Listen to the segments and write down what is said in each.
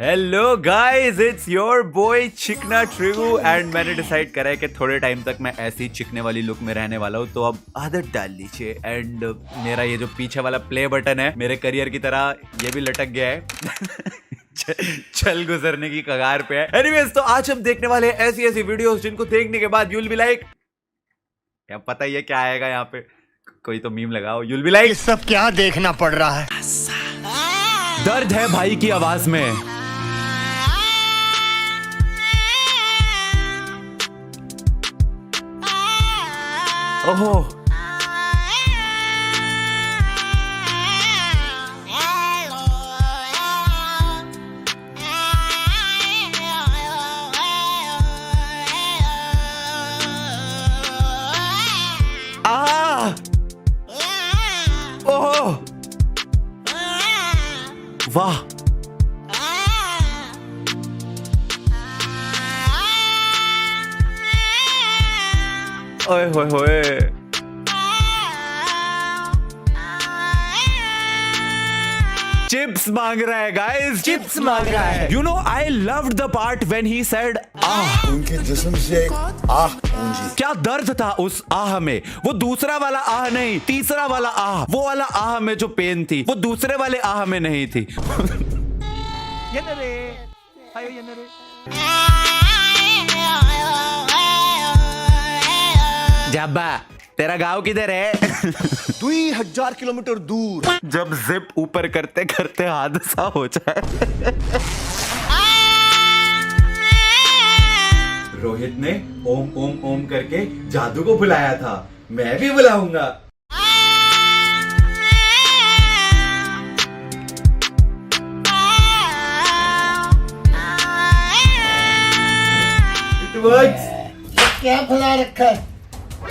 Hello guys, it's your boy चिकना ट्रिगू and मैंने decide करा है कि थोड़े टाइम तक मैं ऐसी चिकने वाली लुक में रहने वाला हूँ, तो अब आदत डाल लीजिए। एंड मेरा ये जो पीछे वाला प्ले बटन है मेरे करियर की तरह ये भी लटक गया है चल गुजरने की कगार पे है। एनीवेज, तो आज हम देखने वाले हैं ऐसी ऐसी वीडियोस जिनको देखने के बाद यूल बी लाइक, क्या पता ही है क्या आएगा यहाँ पे, कोई तो मीम लगाओ। यूल बी लाइक, सब क्या देखना पड़ रहा है। दर्द है भाई की आवाज में। ओहो, ओहो, वाह, ओए होए होए, चिप्स मांग रहा है गाइस, चिप्स मांग रहा है। You know, I loved the part when he said ah. उनके जिस्म से आह गूंजी। क्या दर्द था उस आह में। वो दूसरा वाला आह नहीं, तीसरा वाला आह, वो वाला आह में जो पेन थी वो दूसरे वाले आह में नहीं थी जब्बा, तेरा गांव किधर है 2000 किलोमीटर दूर। जब जिप ऊपर करते करते हादसा हो जाए। रोहित ने ओम ओम ओम करके जादू को बुलाया था, मैं भी बुलाऊंगा। It works. क्या फैला रखा है।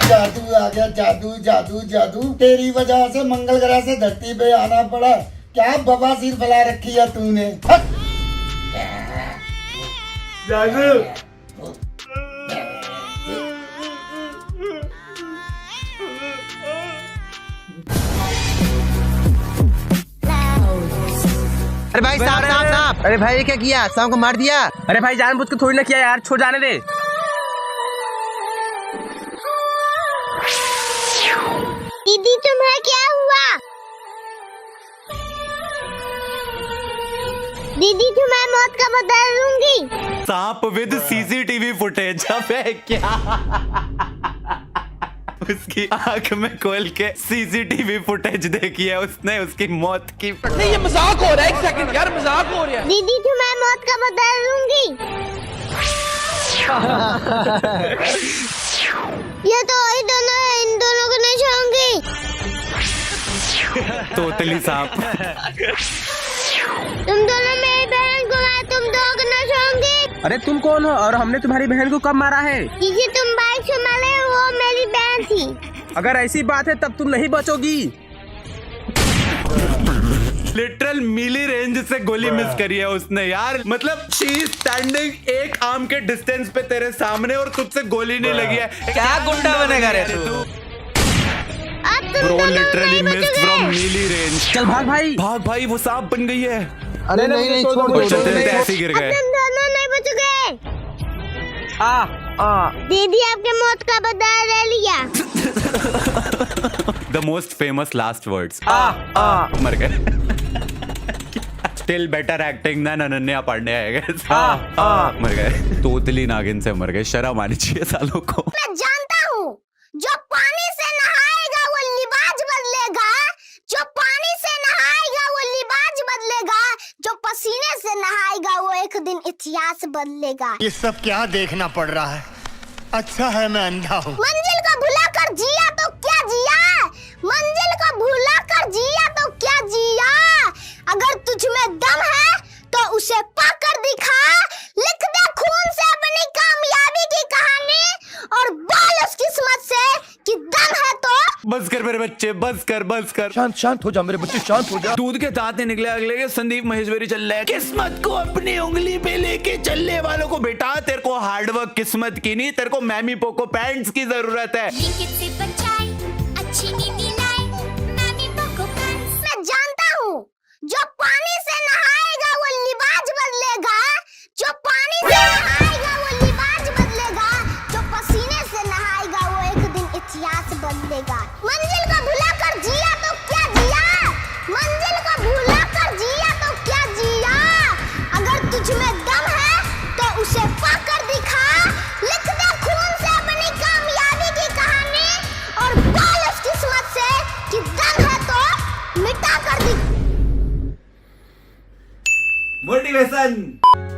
जादू आ गया, जादू जादू जादू। तेरी वजह से मंगल ग्रह से धरती पे आना पड़ा। क्या बवासीर फैला रखी है तूने। जादू, अरे भाई सांप सांप सांप। अरे भाई ये क्या किया, सांप को मार दिया। अरे भाई जानबूझ के थोड़ी ना किया यार, छोड़ जाने दे। दीदी तुम्हें क्या हुआ? दीदी तुम्हें मौत का बदला दूंगी। सांप विद सीसीटीवी फुटेज। अबे क्या उसकी आंख में खोल के सीसीटीवी फुटेज देखी है उसने उसकी मौत की। नहीं ये मजाक हो रहा है, एक सेकंड यार, मजाक हो रहा है। दीदी तुम्हें मौत का बदला दूंगी। ये तो वही दोनों है, इन दोनों को नहीं छोड़ूंगी। तोतली सांप। तुम दोनों मेरी बहन को मारा, तुम दोनों को नहीं छोड़ूंगी। अरे तुम कौन हो और हमने तुम्हारी बहन को कब मारा है? जिसे तुम बाइक से मारे वो मेरी बहन थी। अगर ऐसी बात है तब तुम नहीं बचोगी। लिटरल मिली रेंज से गोली मिस करी है उसने यार। मतलब शी स्टैंडिंग एक आर्म के डिस्टेंस पे तेरे सामने और तुझसे गोली नहीं लगी है। क्या गुंडा बनेगा रे तू। अब तुम ब्रो दोनों लिटरली नहीं मिस्ड बचोगे। From melee range. चल भाग भाई। भाग भाई, वो सांप बन गई है। अरे नहीं नहीं छोड़ वो दो। चलते चलते ऐसे ही गिर अब गए। तुम दोनों नहीं बचोगे। दीदी आपके मौत का बदला ले लिया। The most famous last words. मर गए। Still better acting than Ananya Pandey है। मर गए, तोतली नागिन से मर गए। शर्म आनी चाहिए सालों को। मैं जानता हूँ जो पानी से नहाएगा वो लिबास बदलेगा, जो पानी से नहाएगा वो लिबास बदलेगा, जो पसीने से नहाएगा वो एक दिन इतिहास बदलेगा। ये सब क्या देखना पड़ रहा है। अच्छा है मैं अंधा हूँ। मंजिल को भुला कर जिया तो क्या जिया, मंजिल को भुला कर जिया तो क्या जिया। अगर तुझ में दम है तो उसे पाकर दिखा, लिख दे खून से अपनी कामयाबी की कहानी और बोल उस किस्मत से कि दम है तो। बस कर मेरे बच्चे, बस कर बस कर। शांत हो जा मेरे बच्चे, शांत हो जा। दूध के दांत नहीं निकले अगले के। संदीप महेश्वरी चल रहा है। किस्मत को अपनी उंगली पे लेके चलने वालों को बेटा, तेरे को हार्डवर्क किस्मत की नहीं, तेरे को मैमी पोको पैंट्स की जरूरत है। मैं जानता हूँ जो पानी से नहाएगा वो लिबास बदलेगा, लेसन।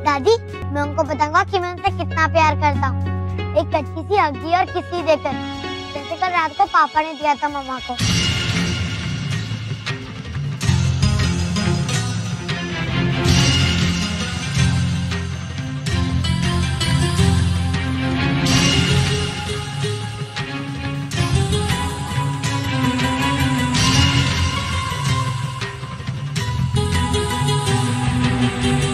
दादी, मैं उनको बताऊंगा कि मैं उनसे कितना प्यार करता हूँ, एक कच्ची सी हड्डी और किसी देकर, जैसे कल रात को पापा ने दिया था मम्मा को।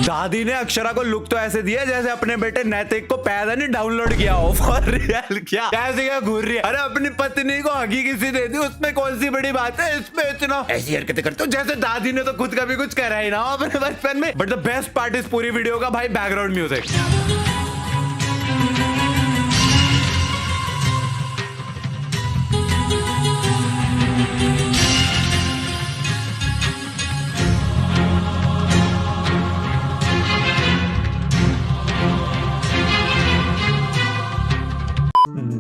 दादी ने अक्षरा को लुक तो ऐसे दिया जैसे अपने बेटे नैतिक को पैदा नहीं डाउनलोड किया हो। फॉर रियल क्या कैसे क्या घूर रही है। अरे अपनी पत्नी को हगी किसी दे दी, उसमें कौन सी बड़ी बात है। इसमें इतना ऐसी हरकतें करते हो जैसे दादी ने तो खुद का भी कुछ करा ही ना अपने बचपन में। बट द बेस्ट पार्ट इस पूरी वीडियो का भाई बैकग्राउंड म्यूजिक।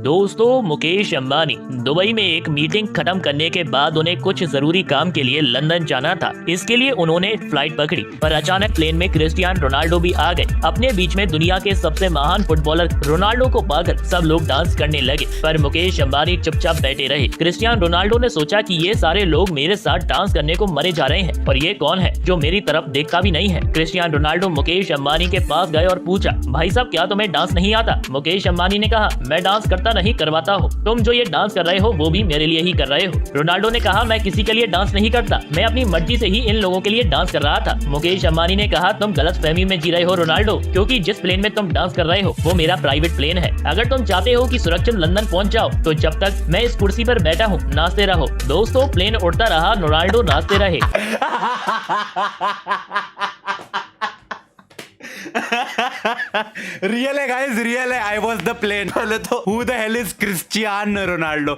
दोस्तों, मुकेश अंबानी दुबई में एक मीटिंग खत्म करने के बाद उन्हें कुछ जरूरी काम के लिए लंदन जाना था। इसके लिए उन्होंने फ्लाइट पकड़ी, पर अचानक प्लेन में क्रिस्टियानो रोनाल्डो भी आ गए। अपने बीच में दुनिया के सबसे महान फुटबॉलर रोनाल्डो को पाकर सब लोग डांस करने लगे, पर मुकेश अंबानी चुपचाप बैठे रहे। क्रिस्टियानो रोनाल्डो ने सोचा कि ये सारे लोग मेरे साथ डांस करने को मरे जा रहे हैं, और ये कौन है जो मेरी तरफ देखता भी नहीं है। क्रिस्टियानो रोनाल्डो मुकेश अंबानी के पास गए और पूछा, भाई साहब क्या तुम्हें डांस नहीं आता? मुकेश अंबानी ने कहा, मैं डांस करता नहीं, करवाता हूँ। तुम जो ये डांस कर रहे हो वो भी मेरे लिए ही कर रहे हो। रोनाल्डो ने कहा, मैं किसी के लिए डांस नहीं करता, मैं अपनी मर्जी से ही इन लोगों के लिए डांस कर रहा था। मुकेश अंबानी ने कहा, तुम गलत फहमी में जी रहे हो रोनाल्डो, क्योंकि जिस प्लेन में तुम डांस कर रहे हो वो मेरा प्राइवेट प्लेन है। अगर तुम चाहते हो कि सुरक्षित लंदन पहुँच जाओ तो जब तक मैं इस कुर्सी पर बैठा हूँ नाचते रहो। दोस्तों, प्लेन उड़ता रहा, रोनाल्डो नाचते रहे। रियल है गाइस, रियल है। I was the plane. पहले तो who the hell is Cristiano Ronaldo?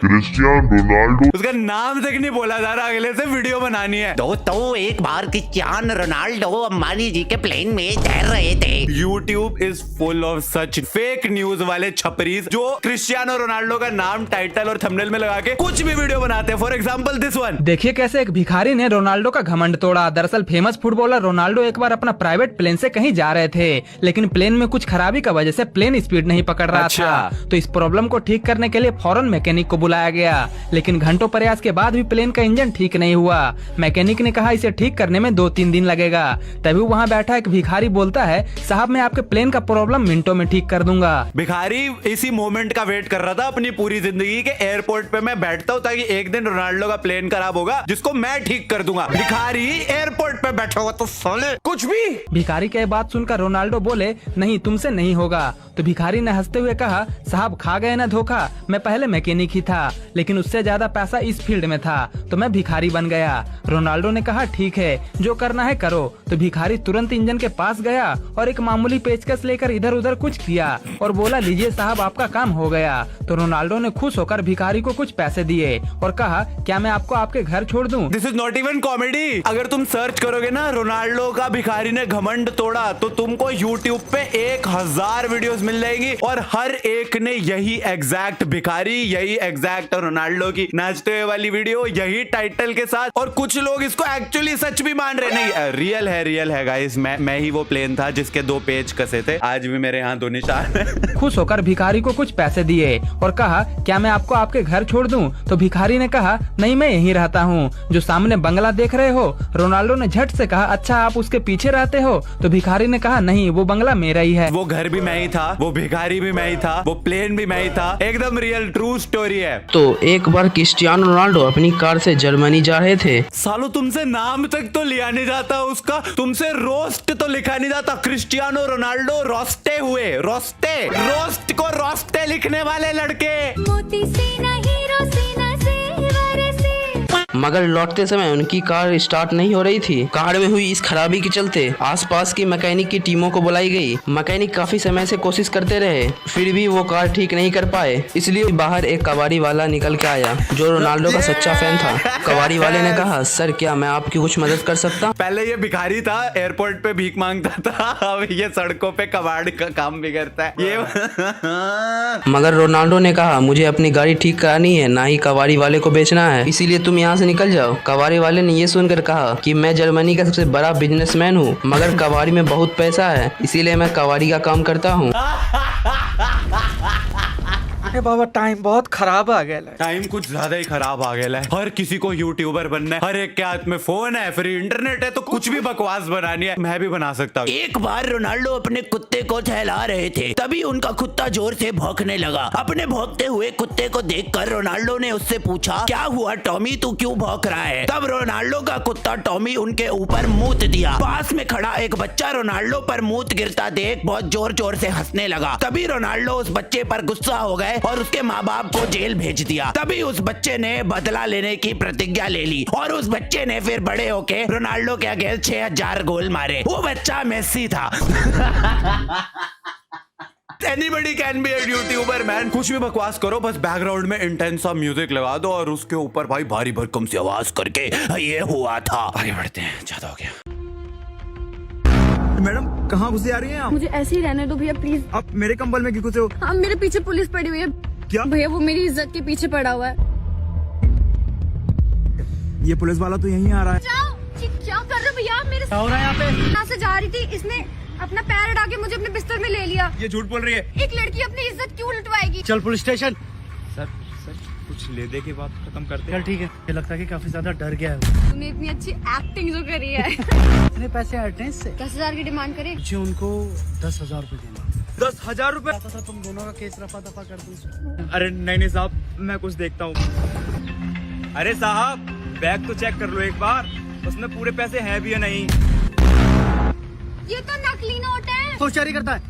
उसका नाम तक नहीं बोला जा रहा। अगले से वीडियो बनानी है। तो एक बार क्रिस्टियानो रोनाल्डो अंबानी जी के प्लेन में तैर रहे थे। YouTube is full of such fake news वाले छपरीज जो क्रिस्टियानो रोनाल्डो का नाम टाइटल और थंबनेल में लगा के कुछ भी वीडियो बनाते हैं। For example this one. देखिए कैसे एक भिखारी ने रोनाल्डो का घमंड तोड़ा। दरअसल फेमस फुटबॉलर रोनाल्डो एक बार अपना प्राइवेट प्लेन से कहीं जा रहे थे, लेकिन प्लेन में कुछ खराबी का वजह से प्लेन स्पीड नहीं पकड़ रहा था। तो इस प्रॉब्लम को ठीक करने के लिए फौरन मैकेनिक को बुलाया गया, लेकिन घंटों प्रयास के बाद भी प्लेन का इंजन ठीक नहीं हुआ। मैकेनिक ने कहा इसे ठीक करने में 2-3 दिन लगेगा। तभी वहाँ बैठा एक भिखारी बोलता है, साहब मैं आपके प्लेन का प्रॉब्लम मिनटों में ठीक कर दूंगा। भिखारी इसी मोमेंट का वेट कर रहा था अपनी पूरी जिंदगी के। एयरपोर्ट पे मैं बैठता हूँ ताकि एक दिन रोनाल्डो का प्लेन खराब होगा जिसको मैं ठीक कर दूंगा। भिखारी एयरपोर्ट पे बैठा हुआ तो साले कुछ भी। भिखारी की बात सुनकर रोनाल्डो बोले, नहीं तुमसे नहीं होगा। तो भिखारी ने हंसते हुए कहा, साहब खा गए ना धोखा, मैं पहले मैकेनिक ही था, लेकिन उससे ज्यादा पैसा इस फील्ड में था तो मैं भिखारी बन गया। रोनाल्डो ने कहा, ठीक है जो करना है करो। तो भिखारी तुरंत इंजन के पास गया और एक मामूली पेचकस लेकर इधर उधर कुछ किया और बोला, लीजिए साहब आपका काम हो गया। तो रोनाल्डो ने खुश होकर भिखारी को कुछ पैसे दिए और कहा, क्या मैं आपको आपके घर छोड़ दूं? This is not even comedy. अगर तुम सर्च करोगे ना रोनाल्डो का भिखारी ने घमंड तोड़ा तो तुमको YouTube पे 1000 वीडियोस मिल जाएंगी और हर एक ने यही एग्जैक्ट भिखारी, यही एग्जैक्ट रोनाल्डो की नाचते हुए वाली वीडियो, यही टाइटल के साथ। और कुछ लोग इसको एक्चुअली सच भी मान रहे। नहीं, रियल है गाइस। मैं ही वो प्लेन था जिसके 2 पेज कसे थे। आज भी मेरे यहाँ 2 निशान है। खुश होकर भिखारी को कुछ पैसे दिए और कहा, क्या मैं आपको आपके घर छोड़ दूं? तो भिखारी ने कहा, नहीं मैं यहीं रहता हूँ, जो सामने बंगला देख रहे हो। रोनाल्डो ने झट से कहा, अच्छा आप उसके पीछे रहते हो? तो भिखारी ने कहा, नहीं वो बंगला मेरा ही है। वो घर भी मैं ही था, वो भिखारी भी मैं ही था, वो प्लेन भी मैं ही था। एकदम रियल ट्रू स्टोरी है। तो एक बार क्रिस्टियानो रोनाल्डो अपनी कार से जर्मनी जा रहे थे। सालो तुमसे नाम तक तो लिया नहीं जाता उसका, तुमसे रोस्ट तो लिखा नहीं जाता। क्रिस्टियानो रोनाल्डो रोस्टे हुए, रोस्टे, रोस्ट को रोस्टे लिखने वाले लड़के। मोती सीना हीरो सीना से वरसे। मगर लौटते समय उनकी कार स्टार्ट नहीं हो रही थी। कार में हुई इस खराबी के चलते आसपास की मैकेनिक की टीमों को बुलाई गई। मैकेनिक काफी समय से कोशिश करते रहे, फिर भी वो कार ठीक नहीं कर पाए। इसलिए बाहर एक कबाड़ी वाला निकल के आया जो रोनाल्डो का सच्चा फैन था। कबाड़ी वाले ने कहा, सर क्या मैं आपकी कुछ मदद कर सकता? पहले ये भिखारी था, एयरपोर्ट पे भीख मांगता था, अब ये सड़कों पे कबाड़ का काम भी करता है ये। मगर रोनाल्डो ने कहा, मुझे अपनी गाड़ी ठीक करानी है, ना ही कबाड़ी वाले को बेचना है, इसीलिए तुम यहाँ से निकल जाओ। कबाड़ी वाले ने ये सुनकर कहा कि मैं जर्मनी का सबसे बड़ा बिजनेसमैन हूँ, मगर कबाड़ी में बहुत पैसा है, इसीलिए मैं कबाड़ी का काम करता हूँ। अरे बाबा टाइम बहुत खराब आ गया है। टाइम कुछ ज्यादा ही खराब आ गया है। हर किसी को यूट्यूबर बनना है, हर एक के हाथ में फोन है, फ्री इंटरनेट है, तो कुछ भी बकवास बनानी है मैं भी बना सकता हूँ। एक बार रोनाल्डो अपने कुत्ते को टहला रहे थे, तभी उनका कुत्ता जोर से भौंकने लगा। अपने भौंकते हुए कुत्ते को देखकर रोनाल्डो ने उससे पूछा, क्या हुआ टॉमी, तू क्यों भौंक रहा है? तब रोनाल्डो का कुत्ता टॉमी उनके ऊपर मूत दिया। पास में खड़ा एक बच्चा रोनाल्डो पर मूत गिरता देख बहुत जोर जोर से हंसने लगा। तभी रोनाल्डो उस बच्चे पर गुस्सा हो गए और उसके माँ बाप को जेल भेज दिया। तभी उस बच्चे ने बदला लेने की प्रतिज्ञा ले ली और उस बच्चे ने फिर बड़े होके रोनाल्डो के अगेंस्ट 6000 गोल मारे। वो बच्चा मेसी था। Anybody can be a YouTuber man। कुछ भी बकवास करो, बस बैकग्राउंड में इंटेंस सा म्यूजिक लगा दो और उसके ऊपर भाई भारी भरकम सी आवाज करके ये हुआ था। आगे बढ़ते हैं, ज्यादा हो गया। मैडम कहाँ घुसे आ रही हैं आप? मुझे ऐसे ही रहने दो भैया प्लीज। आप मेरे कंबल में क्यों घुसे हो? हाँ मेरे पीछे पुलिस पड़ी हुई है। क्या? भैया वो मेरी इज्जत के पीछे पड़ा हुआ है। ये पुलिस वाला तो यहीं आ रहा है। क्या कर रहे हो भैया? मेरे क्या हो रहा है यहाँ पे? यहाँ से जा रही थी, इसने अपना पैर हटा के मुझे अपने बिस्तर में ले लिया। ये झूठ बोल रही है। एक लड़की अपनी इज्जत क्यों लुटवाएगी? चल पुलिस स्टेशन। सर कुछ ले दे के बात खत्म करते हैं। चल ठीक है। ये लगता है कि काफी ज्यादा डर गया है। तूने इतनी अच्छी एक्टिंग जो करी है। कितने पैसे आए थे इससे? 10,000 की डिमांड करे। मुझे उनको 10,000 रूपए देना। 10,000 रूपए? तुम दोनों का केस रफा दफा कर दूं। अरे नहीं साहब, मैं कुछ देखता हूँ। अरे साहब बैग तो चेक कर लो एक बार, उसमें पूरे पैसे हैं भी या नहीं। ये तो नकली नोट है। कौन जारी करता है?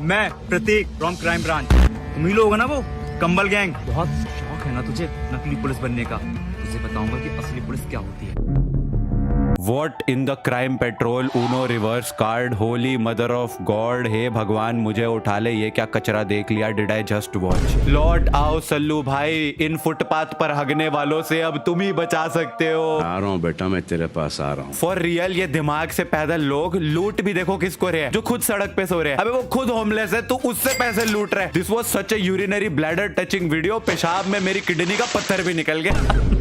मैं प्रतीक फ्रॉम क्राइम ब्रांच। तुम ही लोग हो ना वो कंबल गैंग? बहुत शौक है ना तुझे नकली पुलिस बनने का? तुझे बताऊंगा कि असली पुलिस क्या होती है। What in the crime petrol Uno reverse card? Holy mother of God! हे भगवान मुझे उठा ले, ये क्या कचरा देख लिया? Did I just watch? लौट आओ सल्लू भाई, इन फुटपाथ पर हगने वालों से अब तुम ही बचा सकते हो। आ रहा हूँ बेटा, मैं तेरे पास आ रहा हूँ। फॉर रियल ये दिमाग से पैदा लोग लूट भी देखो किसको रहे हैं, जो खुद सड़क पे सो रहे हैं। अबे वो खुद होमलेस है, तू उससे पैसे लूट रहे। This was such A urinary bladder touching video. पेशाब में मेरी किडनी का पत्थर भी निकल गया।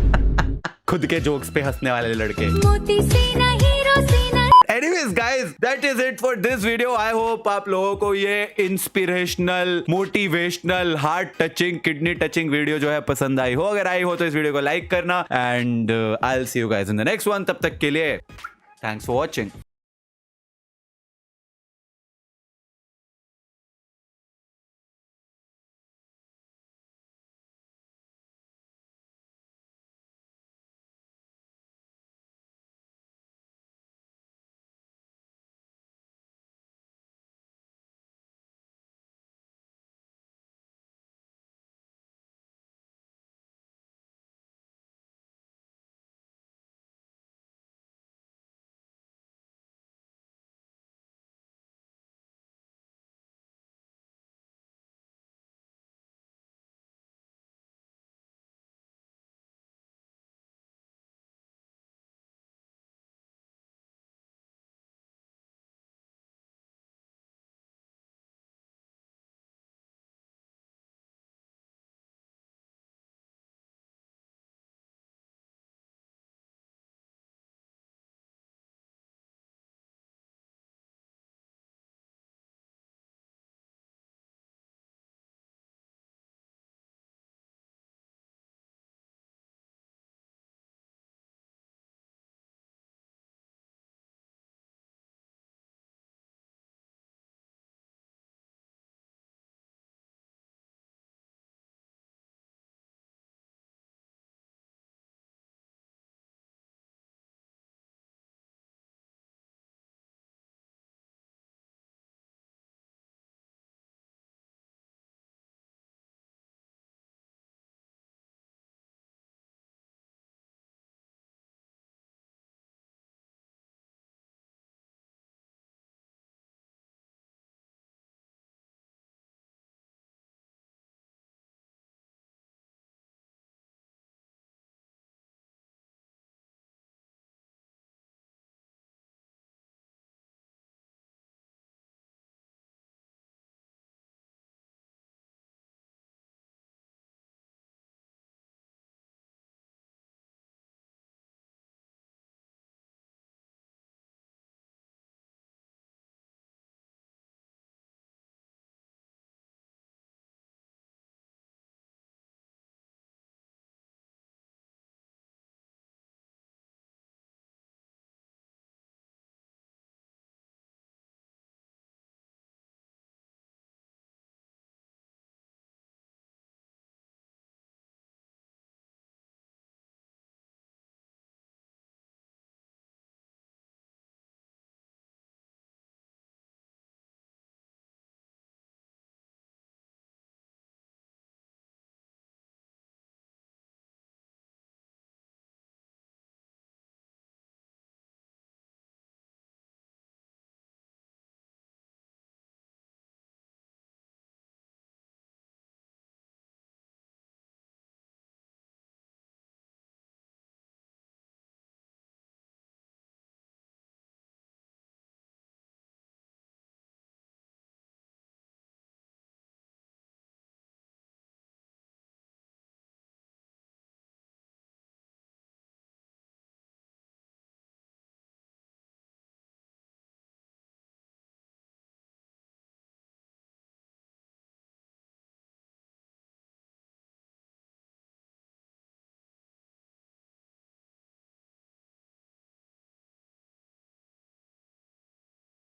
खुद के जोक्स पे हंसने वाले लड़के। Anyways guys, that is it for this video. I hope आप लोगों को ये inspirational, motivational, heart touching, kidney touching video जो है पसंद आई हो। अगर आई हो तो इस वीडियो को लाइक करना and I'll see you guys in the next one। तब तक के लिए थैंक्स फॉर वॉचिंग।